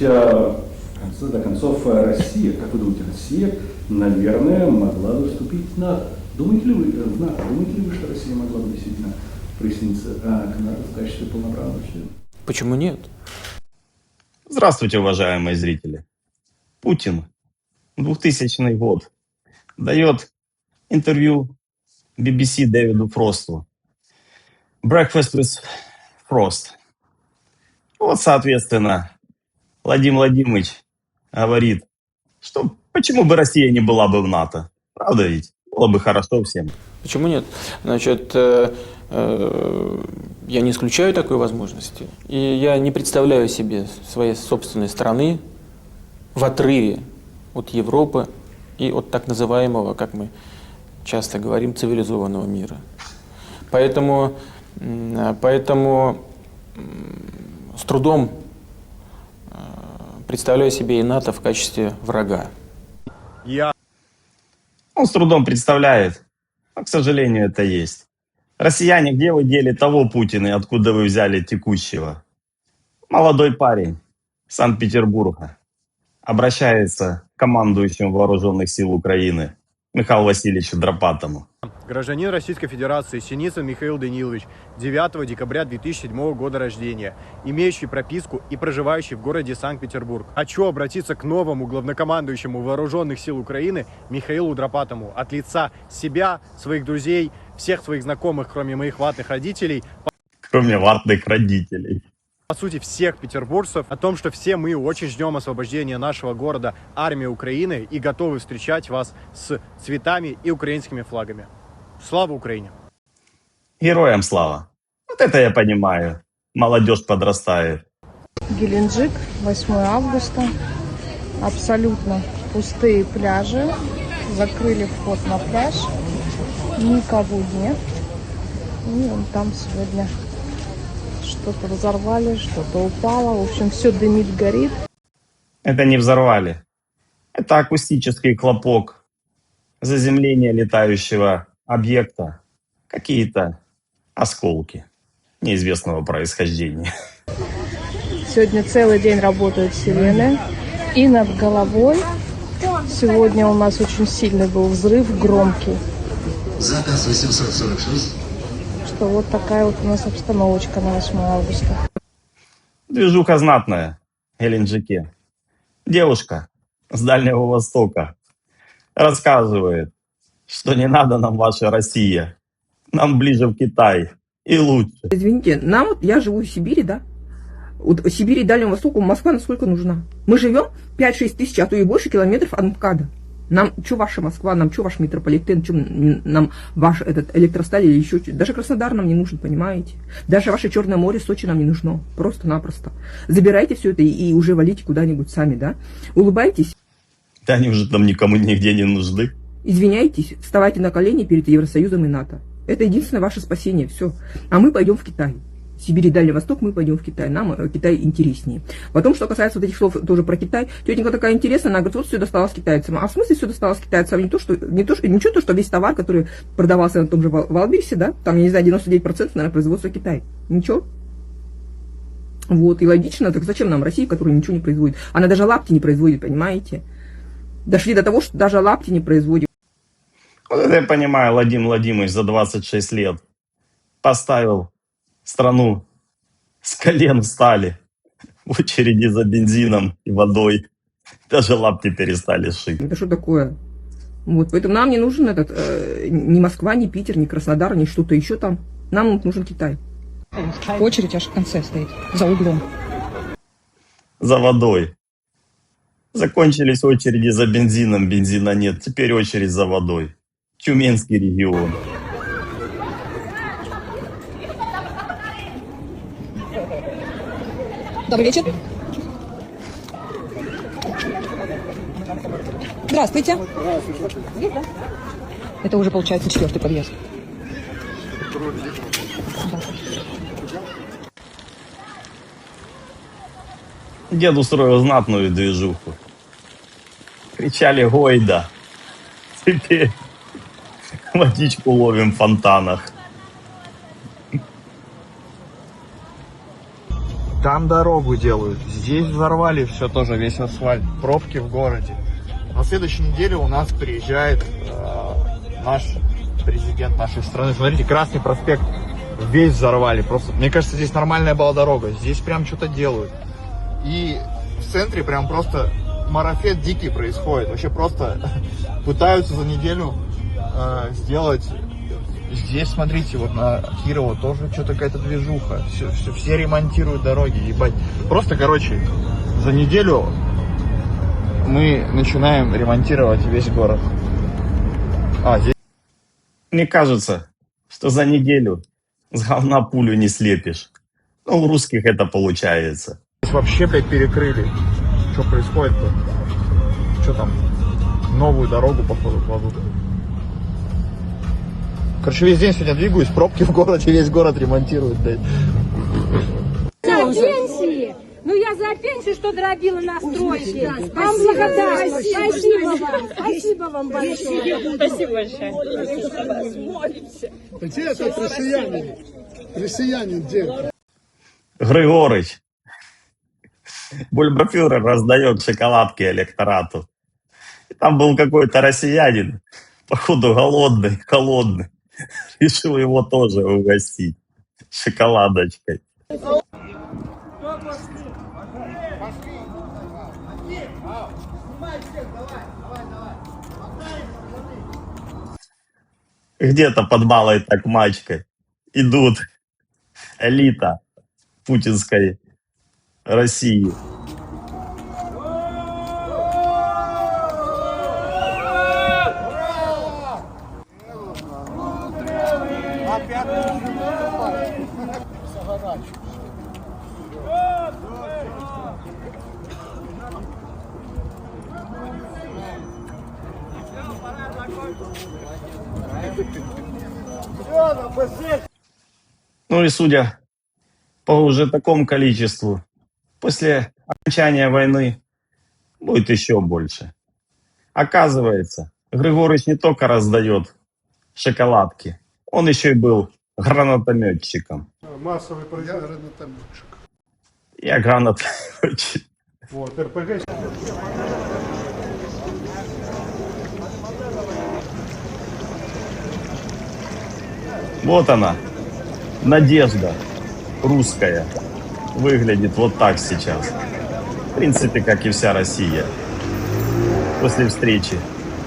ведь в конце до концов Россия, как вы думаете, Россия, наверное, могла бы вступить в НАТО. Думаете ли вы, что Россия могла бы действительно присоединиться к НАТО в качестве полноправного члена? Почему нет? Здравствуйте, уважаемые зрители. Путин в 2000 год дает интервью BBC Дэвиду Фросту. Breakfast with Frost. Вот, соответственно, Владимир Владимирович говорит, что почему бы Россия не была бы в НАТО? Правда ведь? Было бы хорошо всем. Почему нет? Значит, я не исключаю такой возможности. И я не представляю себе своей собственной страны в отрыве от Европы и от так называемого, как мы часто говорим, цивилизованного мира. Поэтому с трудом представляю себе и НАТО в качестве врага. Он с трудом представляет, но, к сожалению, это есть. Россияне, где вы дели того Путина и откуда вы взяли текущего? Молодой парень из Санкт-Петербурга обращается к командующему Вооруженных сил Украины Михаилу Васильевичу Драпатому. Гражданин Российской Федерации Синицын Михаил Данилович, 9 декабря 2007 года рождения, имеющий прописку и проживающий в городе Санкт-Петербург. Хочу обратиться к новому главнокомандующему Вооруженных сил Украины Михаилу Драпатому от лица себя, своих друзей, всех своих знакомых, кроме моих ватных родителей. Кроме ватных родителей. По сути, всех петербуржцев о том, что все мы очень ждем освобождения нашего города армии Украины и готовы встречать вас с цветами и украинскими флагами. Слава Украине! Героям слава! Вот это я понимаю. Молодежь подрастает. Геленджик, 8 августа. Абсолютно пустые пляжи. Закрыли вход на пляж. Никого нет. И вон там сегодня что-то взорвали, что-то упало. В общем, все дымит, горит. Это не взорвали. Это акустический хлопок. Заземление летающего объекта. Какие-то осколки неизвестного происхождения. Сегодня целый день работают сирены. И над головой сегодня у нас очень сильный был взрыв, громкий. Заказ 846. Что вот такая вот у нас обстановочка на 8 августа. Движуха знатная в Геленджике. Девушка с Дальнего Востока рассказывает, что не надо нам ваша Россия. Нам ближе в Китай и лучше. Извините, нам вот, я живу в Сибири, да? Вот в Сибири и Дальнему Востоку Москва насколько нужна? Мы живем 5-6 тысяч, а то и больше километров от МКАДа. Нам что ваша Москва, нам что ваш метрополитен, что нам ваш этот электросталь или еще что-то. Даже Краснодар нам не нужен, понимаете? Даже ваше Черное море, Сочи нам не нужно. Просто-напросто. Забирайте все это и уже валите куда-нибудь сами, да? Улыбайтесь. Да они уже там никому нигде не нужны. Извиняйтесь, вставайте на колени перед Евросоюзом и НАТО. Это единственное ваше спасение, все. А мы пойдем в Китай. Сибирь и Дальний Восток, мы пойдем в Китай. Нам Китай интереснее. Потом, что касается вот этих слов тоже про Китай, тетенька такая интересная, она говорит, вот все досталось китайцам. А в смысле все досталось китайцам? Ничего то, что весь товар, который продавался на том же Валберсе, да, там, я не знаю, 99%, наверное, производство Китай. Ничего. Вот, и логично, так зачем нам Россия, которая ничего не производит? Она даже лапти не производит, понимаете? Дошли до того, что даже лапти не производит. Вот это я понимаю, Владимир Владимирович за 26 лет поставил страну с колен встали в очереди за бензином и водой. Даже лапти перестали шить. Это что такое? Вот, поэтому нам не нужен ни Москва, ни Питер, ни Краснодар, ни что-то еще там. Нам нужен Китай. Очередь аж в конце стоит, за углом. За водой. Закончились очереди за бензином, бензина нет. Теперь очередь за водой. Тюменский регион. Добрый вечер. Здравствуйте. Это уже получается 4-й подъезд. Дед устроил знатную движуху. Кричали «Гойда!» Теперь водичку ловим в фонтанах. Там дорогу делают, здесь взорвали все тоже, весь асфальт, пробки в городе. На следующей неделе у нас приезжает наш президент нашей страны. Смотрите, Красный проспект весь взорвали. Просто, мне кажется, здесь нормальная была дорога. Здесь прям что-то делают. И в центре прям просто марафет дикий происходит. Вообще просто пытаются за неделю сделать. Здесь, смотрите, вот на Кирова тоже что-то какая-то движуха. Все ремонтируют дороги, ебать. Просто, короче, за неделю мы начинаем ремонтировать весь город. Здесь... Мне кажется, что за неделю с говна пулю не слепишь. Но у русских это получается. Здесь вообще, блядь, перекрыли. Что происходит-то? Что там? Новую дорогу, походу, кладут. Короче, весь день сегодня двигаюсь, пробки в городе, весь город ремонтируют, блядь. За пенсии! Ну я за пенсию, что дробила на стройке. Вам благодарность. Спасибо вам. Спасибо вам большое. Спасибо большое. Где этот россиянин? Россиянин где? Григорыч, бульбафюрер раздает шоколадки электорату. И там был какой-то россиянин, походу голодный, холодный. Решил его тоже угостить шоколадочкой. Где-то под малой Токмачкой идут элита путинской России. Ну и судя по уже такому количеству, после окончания войны будет еще больше. Оказывается, Григорыч не только раздает шоколадки, он еще и был гранатометчиком. Массовый гранатометчик. Я гранатометчик. Вот, РПГ. Вот она, надежда русская. Выглядит вот так сейчас. В принципе, как и вся Россия. После встречи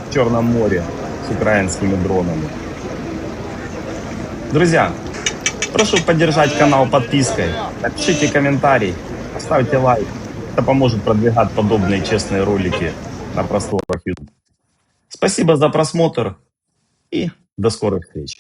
в Черном море с украинскими дронами. Друзья, прошу поддержать канал подпиской. Напишите комментарий, поставьте лайк. Это поможет продвигать подобные честные ролики на просторах YouTube. Спасибо за просмотр и до скорых встреч.